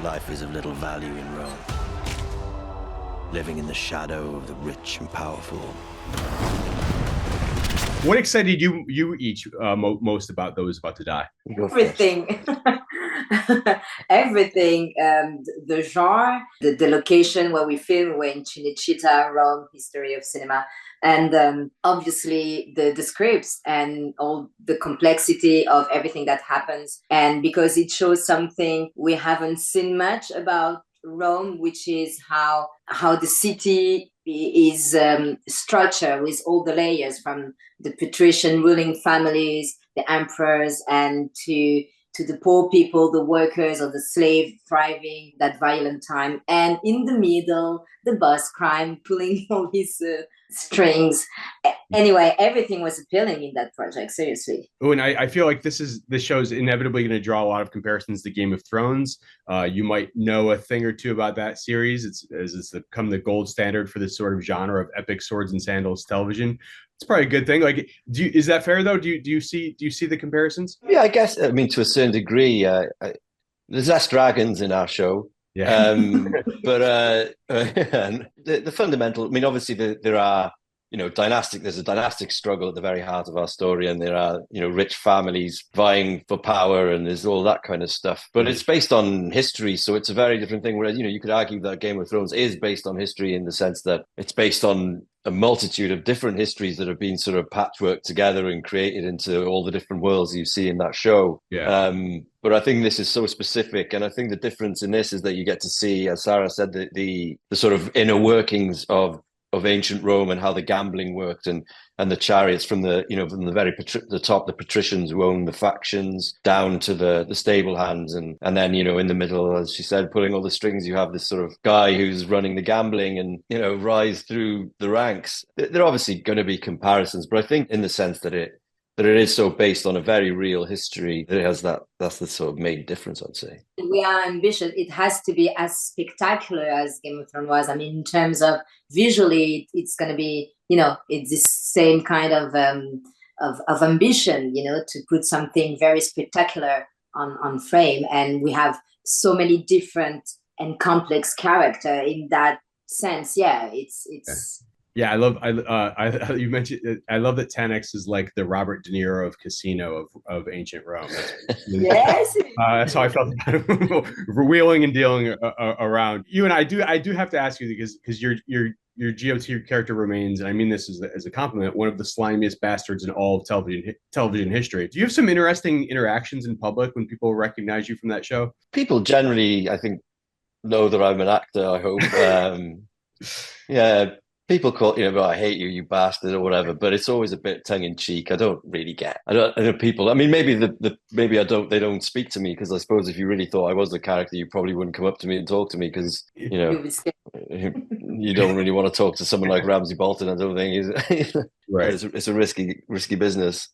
Life is of little value in Rome, living in the shadow of the rich and powerful. What excited you each most about those about to die? Everything. Everything. The genre, the location where we film, we're in Cinecittà, Rome, history of cinema. And obviously the scripts and all the complexity of everything that happens. And because it shows something we haven't seen much about Rome, which is how the city is structured with all the layers, from the patrician ruling families, the emperors, and to the poor people, the workers or the slave thriving that violent time. And in the middle, the boss crime pulling all his strings. Anyway, everything was appealing in that project, seriously. Oh, and I feel like this show's inevitably going to draw a lot of comparisons to Game of Thrones. You might know a thing or two about that series. It's become the gold standard for this sort of genre of epic swords and sandals television. It's probably a good thing. Like, is that fair though? Do you see the comparisons? Yeah, I guess. I mean, to a certain degree, there's less dragons in our show. Yeah. But the fundamental. I mean, obviously there are, there's a dynastic struggle at the very heart of our story, and there are, rich families vying for power, and there's all that kind of stuff. But it's based on history, so it's a very different thing. Whereas, you could argue that Game of Thrones is based on history in the sense that it's based on a multitude of different histories that have been sort of patchworked together and created into all the different worlds you see in that show. Yeah. But I think this is so specific, and I think the difference in this is that you get to see, as Sarah said, the sort of inner workings of ancient Rome and how the gambling worked, and the chariots from the very the top, the patricians who own the factions, down to the stable hands, and then in the middle, as she said, pulling all the strings, you have this sort of guy who's running the gambling and rise through the ranks. There are obviously going to be comparisons, but I think in the sense that it is so based on a very real history, that it has that's the sort of main difference, I'd say. We are ambitious. It has to be as spectacular as Game of Thrones was. I mean, in terms of visually, it's going to be, it's the same kind of ambition, to put something very spectacular on frame. And we have so many different and complex character in that sense. Yeah, it's. Yeah, you mentioned. I love that 10X is like the Robert De Niro of Casino of ancient Rome. Yes, that's how I felt about it. Wheeling and dealing around. You and I do have to ask you, because your GOT character remains, and I mean this as a compliment, one of the slimiest bastards in all of television history. Do you have some interesting interactions in public when people recognize you from that show? People generally, I think, know that I'm an actor. I hope. Yeah. People call, I hate you, you bastard, or whatever, but it's always a bit tongue in cheek. I don't really get. I know people. I mean, maybe maybe I don't. They don't speak to me, because I suppose if you really thought I was the character, you probably wouldn't come up to me and talk to me, because you don't really want to talk to someone like Ramsay Bolton. I don't think. Right. It's a risky business.